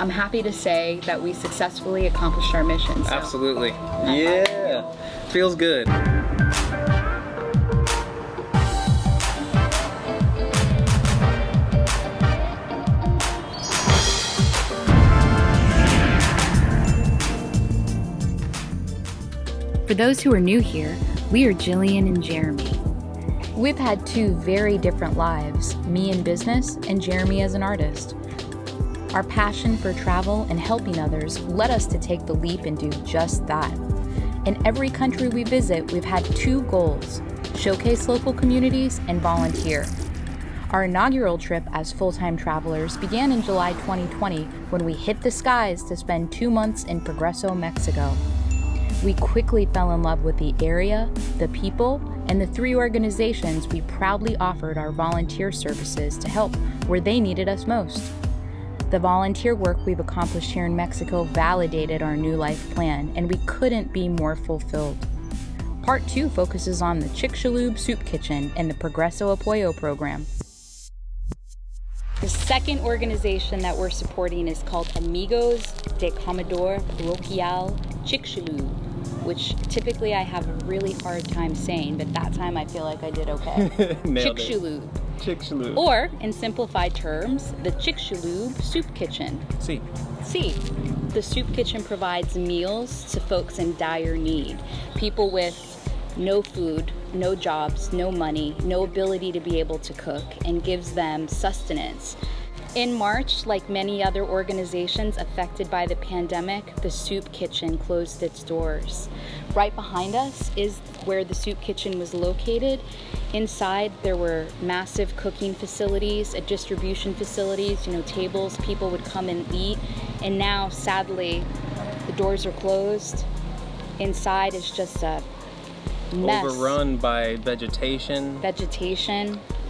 I'm happy to say that we successfully accomplished our mission. So. Absolutely. Yeah. Feels good. For those who are new here, we are Jillian and Jeremy. We've had two very different lives, me in business and Jeremy as an artist. Our passion for travel and helping others led us to take the leap and do just that. In every country we visit, we've had two goals: showcase local communities and volunteer. Our inaugural trip as full-time travelers began in July 2020 when we hit the skies to spend 2 months in Progreso, Mexico. We quickly fell in love with the area, the people, and the 3 organizations we proudly offered our volunteer services to help where they needed us most. The volunteer work we've accomplished here in Mexico validated our new life plan, and we couldn't be more fulfilled. Part 2 focuses on the Chixculub Soup Kitchen and the Progreso Apoyo Program. The second organization that we're supporting is called Amigos de Comedor Paroquial Chixculub, which typically I have a really hard time saying, but that time I feel like I did okay. Chixculub. Chixculub. Or, in simplified terms, the Chixculub Soup Kitchen. See. The soup kitchen provides meals to folks in dire need. People with no food, no jobs, no money, no ability to be able to cook, and gives them sustenance. In March, like many other organizations affected by the pandemic, the soup kitchen closed its doors. Right behind us is where the soup kitchen was located. Inside, there were massive cooking facilities, distribution facilities, tables, people would come and eat. And now, sadly, the doors are closed. Inside is just a mess. Overrun by vegetation.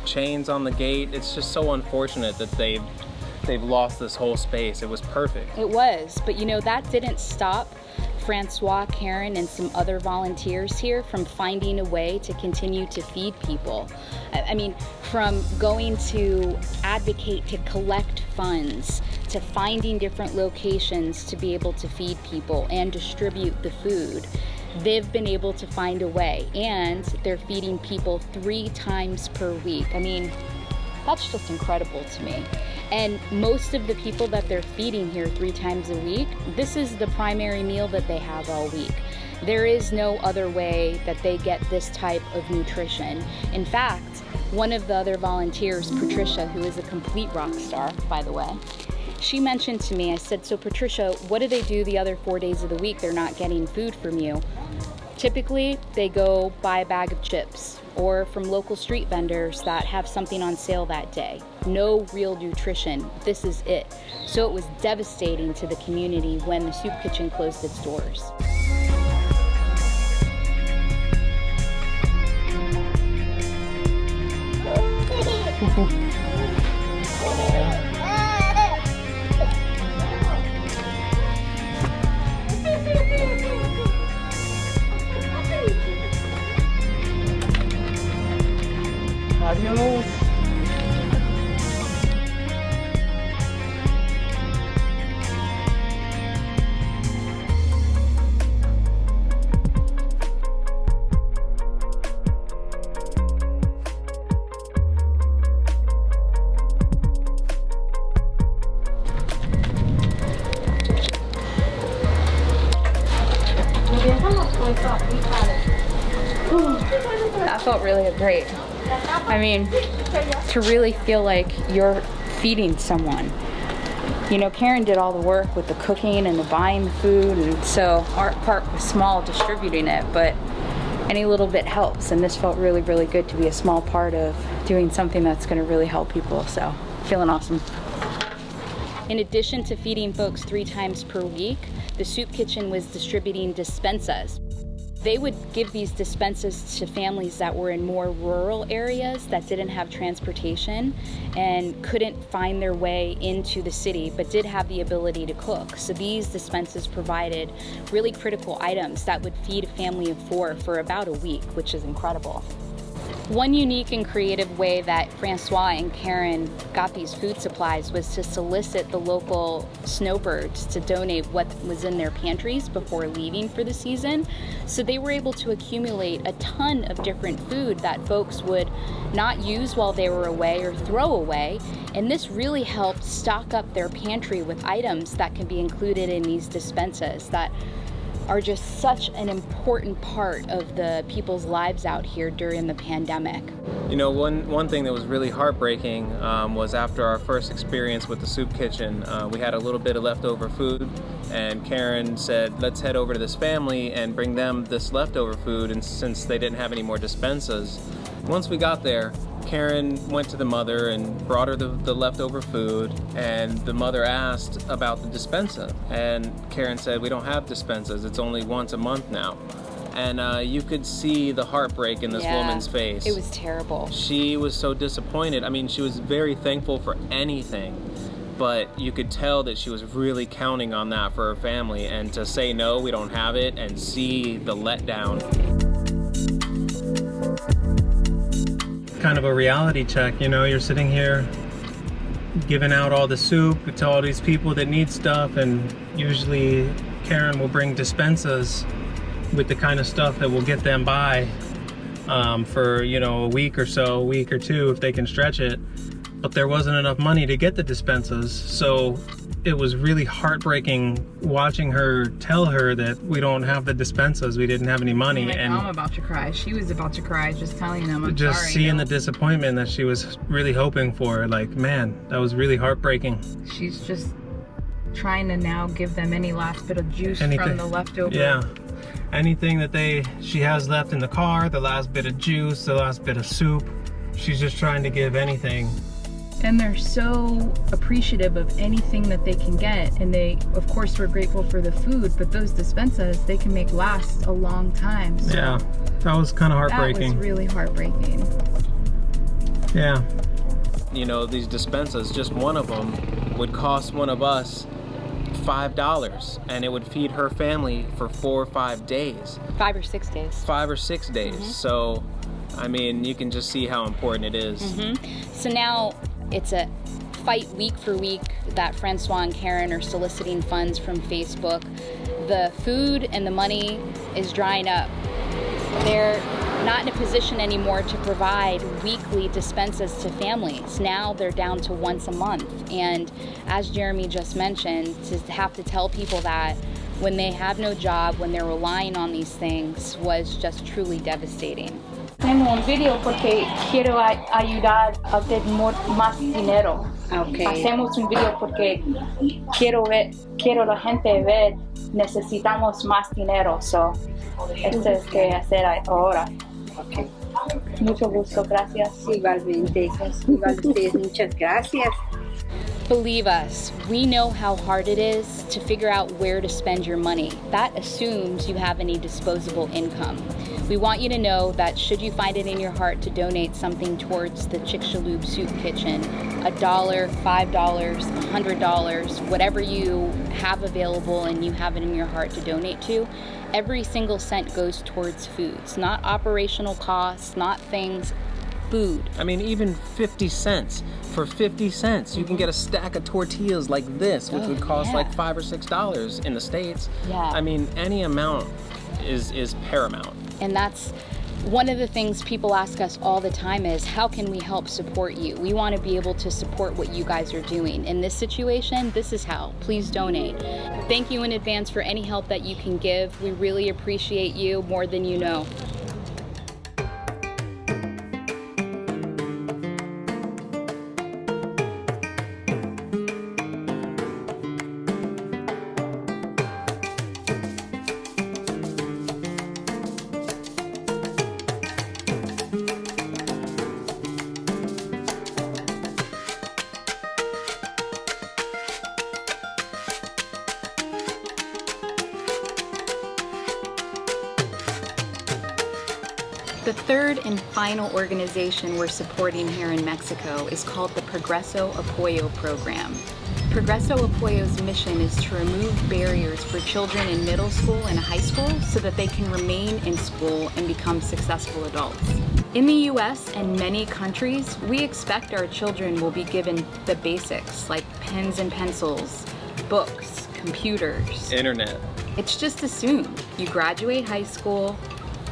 Chains on the gate. It's just so unfortunate that they've lost this whole space. It was perfect. It was, but that didn't stop Francois, Karen, and some other volunteers here from finding a way to continue to feed people. I mean, from going to advocate to collect funds, to finding different locations to be able to feed people and distribute the food. They've been able to find a way, and they're feeding people 3 times per week. I mean, that's just incredible to me. And most of the people that they're feeding here 3 times a week, this is the primary meal that they have all week. There is no other way that they get this type of nutrition. In fact, one of the other volunteers, Patricia, who is a complete rock star, by the way, she mentioned to me, I said, "So Patricia, what do they do the other 4 days of the week? They're not getting food from you." Typically, they go buy a bag of chips or from local street vendors that have something on sale that day. No real nutrition. This is it. So it was devastating to the community when the soup kitchen closed its doors. Adios. That felt really great. I mean, to really feel like you're feeding someone. Karen did all the work with the cooking and the buying the food, and so our part was small distributing it, but any little bit helps, and this felt really, really good to be a small part of doing something that's going to really help people, so feeling awesome. In addition to feeding folks 3 times per week, the soup kitchen was distributing despensas. They would give these despensas to families that were in more rural areas that didn't have transportation and couldn't find their way into the city, but did have the ability to cook. So these despensas provided really critical items that would feed a family of 4 for about a week, which is incredible. One unique and creative way that Francois and Karen got these food supplies was to solicit the local snowbirds to donate what was in their pantries before leaving for the season. So they were able to accumulate a ton of different food that folks would not use while they were away or throw away. And this really helped stock up their pantry with items that can be included in these despensas that are just such an important part of the people's lives out here during the pandemic. You know, one thing that was really heartbreaking was after our first experience with the soup kitchen. We had a little bit of leftover food, and Karen said, let's head over to this family and bring them this leftover food, and since they didn't have any more despensas. Once we got there, Karen went to the mother and brought her the leftover food, and the mother asked about the dispensa, and Karen said, we don't have dispensas, it's only once a month now. And you could see the heartbreak in this woman's face. It was terrible. She was so disappointed. I mean, she was very thankful for anything, but you could tell that she was really counting on that for her family, and to say no, we don't have it, and see the letdown. Kind of a reality check, you know, you're sitting here giving out all the soup to all these people that need stuff, and usually Karen will bring dispensas with the kind of stuff that will get them by for, you know, a week or so, a week or two if they can stretch it, but there wasn't enough money to get the dispensas. So it was really heartbreaking watching her tell her that we don't have the dispensas, we didn't have any money. And I'm about to cry. She was about to cry just telling them I'm just sorry. Seeing the disappointment that she was really hoping for. Like, man, that was really heartbreaking. She's just trying to now give them any last bit of juice from the leftover. Yeah, anything that she has left in the car, the last bit of juice, the last bit of soup. She's just trying to give anything. And they're so appreciative of anything that they can get, and they, of course, we're grateful for the food, but those dispensas, they can make last a long time. So yeah, that was kind of heartbreaking. That was really heartbreaking. Yeah. You know, these dispensas, just one of them would cost one of us $5, and it would feed her family for 4 or 5 days. 5 or 6 days. 5 or 6 days. Mm-hmm. So, I mean, you can just see how important it is. Mm-hmm. So now it's a fight week for week that Francois and Karen are soliciting funds from Facebook. The food and the money is drying up. They're not in a position anymore to provide weekly dispensas to families. Now they're down to once a month. And as Jeremy just mentioned, to have to tell people that when they have no job, when they're relying on these things, was just truly devastating. Hacemos un video porque quiero ayudar a obtener más dinero. Okay. Hacemos un video porque quiero la gente ver, necesitamos más dinero. So, esto es que hacer ahora. Okay. Mucho gusto, gracias. Igualmente, muchas gracias. Believe us, we know how hard it is to figure out where to spend your money. That assumes you have any disposable income. We want you to know that should you find it in your heart to donate something towards the Chixculub Soup Kitchen, $1, $5, $100, whatever you have available and you have it in your heart to donate to, every single cent goes towards foods, not operational costs, not things, food. I mean, even 50 cents. For 50 cents, you can get a stack of tortillas like this, which would cost like $5 or $6 in the States. Yeah. I mean, any amount is paramount. And that's one of the things people ask us all the time is, how can we help support you? We want to be able to support what you guys are doing. In this situation, this is how. Please donate. Thank you in advance for any help that you can give. We really appreciate you more than you know. The third and final organization we're supporting here in Mexico is called the Progreso Apoyo Program. Progreso Apoyo's mission is to remove barriers for children in middle school and high school so that they can remain in school and become successful adults. In the US and many countries, we expect our children will be given the basics like pens and pencils, books, computers, Internet. It's just assumed you graduate high school,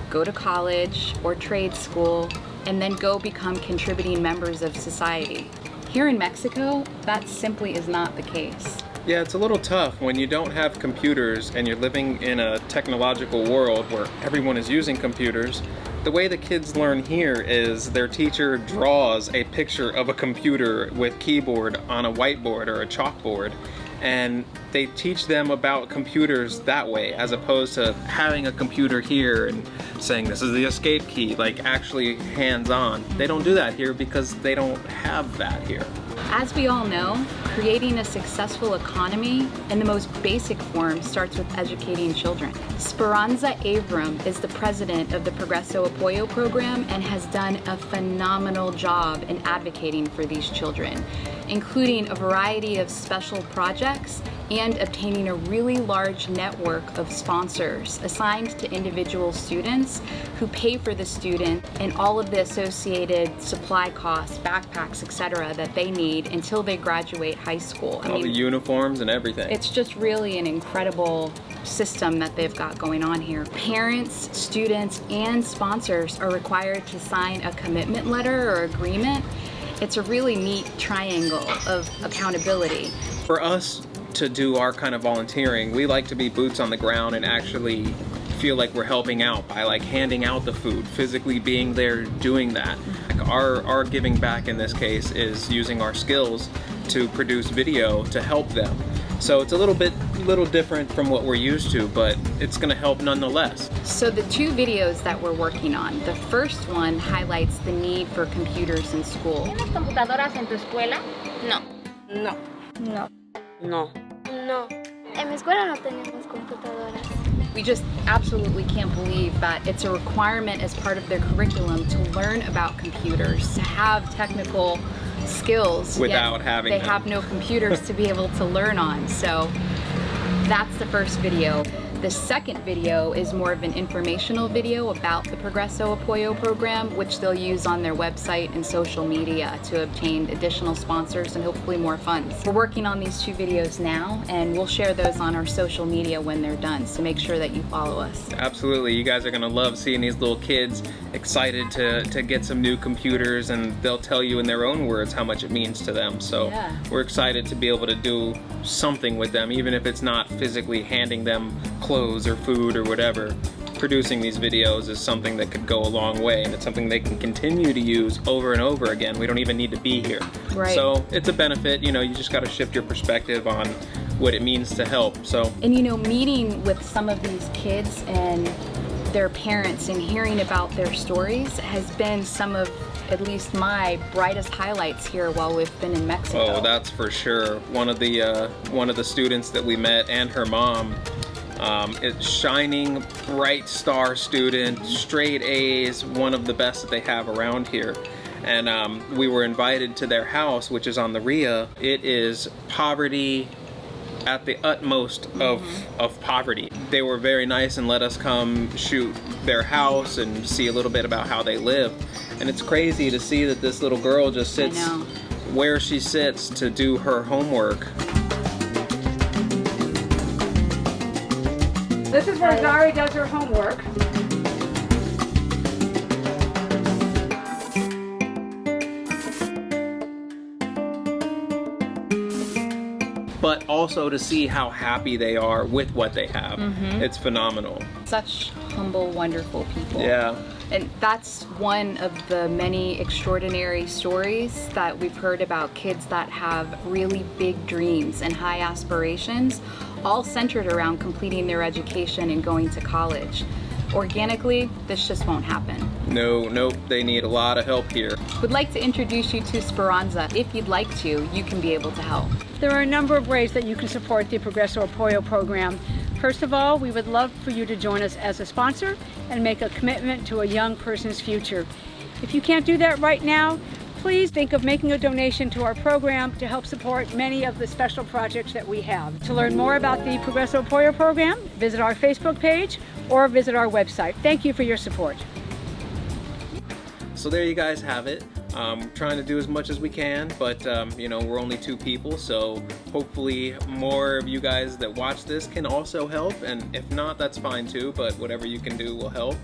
go to college or trade school, and then go become contributing members of society. Here in Mexico, that simply is not the case. Yeah, it's a little tough when you don't have computers and you're living in a technological world where everyone is using computers. The way the kids learn here is their teacher draws a picture of a computer with keyboard on a whiteboard or a chalkboard, and they teach them about computers that way, as opposed to having a computer here and saying this is the escape key, like actually hands-on. They don't do that here because they don't have that here. As we all know, creating a successful economy in the most basic form starts with educating children. Speranza Avram is the president of the Progreso Apoyo Program and has done a phenomenal job in advocating for these children, including a variety of special projects and obtaining a really large network of sponsors assigned to individual students who pay for the student and all of the associated supply costs, backpacks, etc. that they need until they graduate high school. All the uniforms and everything. It's just really an incredible system that they've got going on here. Parents, students, and sponsors are required to sign a commitment letter or agreement. It's a really neat triangle of accountability. For us to do our kind of volunteering, we like to be boots on the ground and actually feel like we're helping out by like handing out the food, physically being there doing that. Like our giving back in this case is using our skills to produce video to help them. So it's a little different from what we're used to, but it's gonna help nonetheless. So the two videos that we're working on, the first one highlights the need for computers in school. ¿Tienes computadoras en tu escuela? No. No. No. No. No. En mi escuela no tenemos computadoras. We just absolutely can't believe that it's a requirement as part of their curriculum to learn about computers, to have technical skills. Without having they them. have no computers to be able to learn on. So that's the first video. The second video is more of an informational video about the Progreso Apoyo Program, which they'll use on their website and social media to obtain additional sponsors and hopefully more funds. We're working on these two videos now, and we'll share those on our social media when they're done, so make sure that you follow us. Absolutely, you guys are gonna love seeing these little kids excited to get some new computers, and they'll tell you in their own words how much it means to them. So Yeah. we're excited to be able to do something with them, even if it's not physically handing them clothes or food or whatever. Producing these videos is something that could go a long way, and it's something they can continue to use over and over again. We don't even need to be here. Right. So it's a benefit, you know, you just gotta shift your perspective on what it means to help. So And you know, meeting with some of these kids and their parents and hearing about their stories has been some of at least my brightest highlights here while we've been in Mexico. oh, that's for sure. One of the students that we met and her mom, it's shining, bright star student, straight A's, one of the best that they have around here. And we were invited to their house, which is on the Ria. It is poverty at the utmost of poverty. They were very nice and let us come shoot their house and see a little bit about how they live. And it's crazy to see that this little girl just sits where she sits to do her homework. This is where Zari does her homework. But also to see how happy they are with what they have. It's phenomenal. Such humble, wonderful people. Yeah. And that's one of the many extraordinary stories that we've heard about kids that have really big dreams and high aspirations, all centered around completing their education and going to college. Organically, this just won't happen. Nope, they need a lot of help here. Would like to introduce you to Speranza. If you'd like to, you can be able to help. There are a number of ways that you can support the Progreso Apoyo Program. First of all, we would love for you to join us as a sponsor and make a commitment to a young person's future. If you can't do that right now, please think of making a donation to our program to help support many of the special projects that we have. To learn more about the Progreso Apoyo Program, visit our Facebook page or visit our website. Thank you for your support. So there you guys have it. Trying to do as much as we can, but you know, we're only 2 people, so hopefully more of you guys that watch this can also help, and if not, that's fine too, but whatever you can do will help.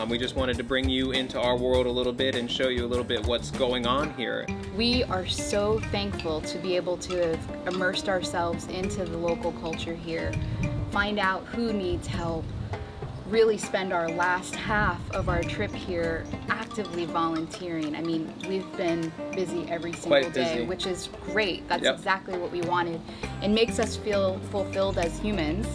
We just wanted to bring you into our world a little bit and show you a little bit what's going on here. We are so thankful to be able to have immersed ourselves into the local culture here, find out who needs help, really spend our last half of our trip here actively volunteering. I mean, we've been busy every single day, which is great. That's exactly what we wanted. It makes us feel fulfilled as humans.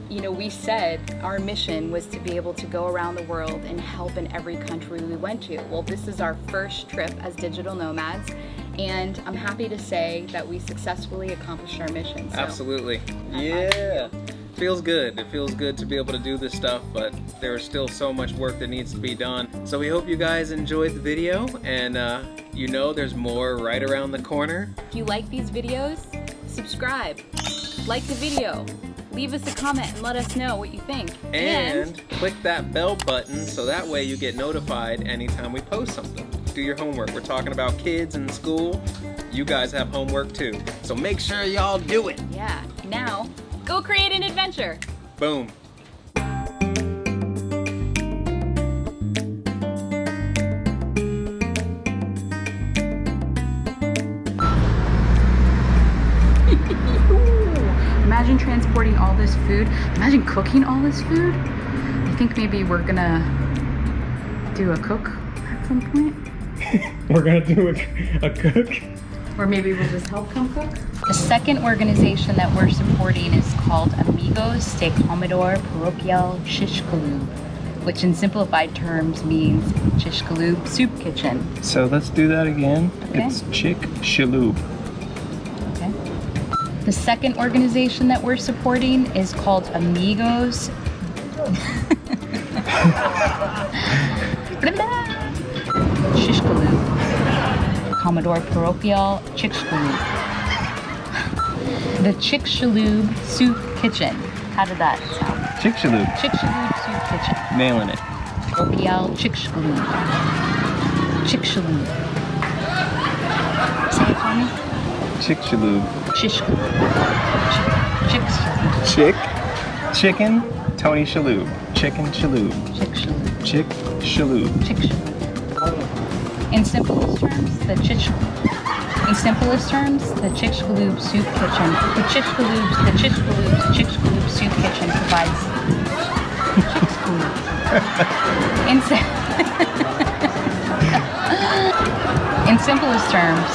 You know, we said our mission was to be able to go around the world and help in every country we went to. Well, this is our first trip as digital nomads, and I'm happy to say that we successfully accomplished our mission. So absolutely. Yeah. Feels good. It feels good to be able to do this stuff, but there is still so much work that needs to be done. So we hope you guys enjoyed the video, and you know there's more right around the corner. If you like these videos, subscribe, like the video, leave us a comment and let us know what you think. And click that bell button so that way you get notified anytime we post something. Do your homework. We're talking about kids in school. You guys have homework too. So make sure y'all do it. Yeah. Now, go create an adventure. Boom. Imagine transporting all this food. Imagine cooking all this food. I think maybe we're gonna do a cook at some point. We're gonna do a cook? Or maybe we'll just help come cook. The second organization that we're supporting is called Amigos de Comedor Paroquial Chixculub, which in simplified terms means Chixculub Soup Kitchen. So let's do that again. Okay. It's Chixculub. Okay. The second organization that we're supporting is called Amigos Chixculub. Commodore Parochial Chixculub. The Chixculub Soup Kitchen. How did that sound? Chixculub. Chixculub Soup Kitchen. Nailing it. Parochial Chixculub. Chixculub. Say it for me. Chixculub. Chixculub. Chixculub. Chicken. Tony Shalhoub. Chicken Shalhoub. Chixculub. Chixculub. Chixculub. In simplest terms, the Chixculub Soup Kitchen. The Chixculub Soup Kitchen provides Chixculub. In simplest terms,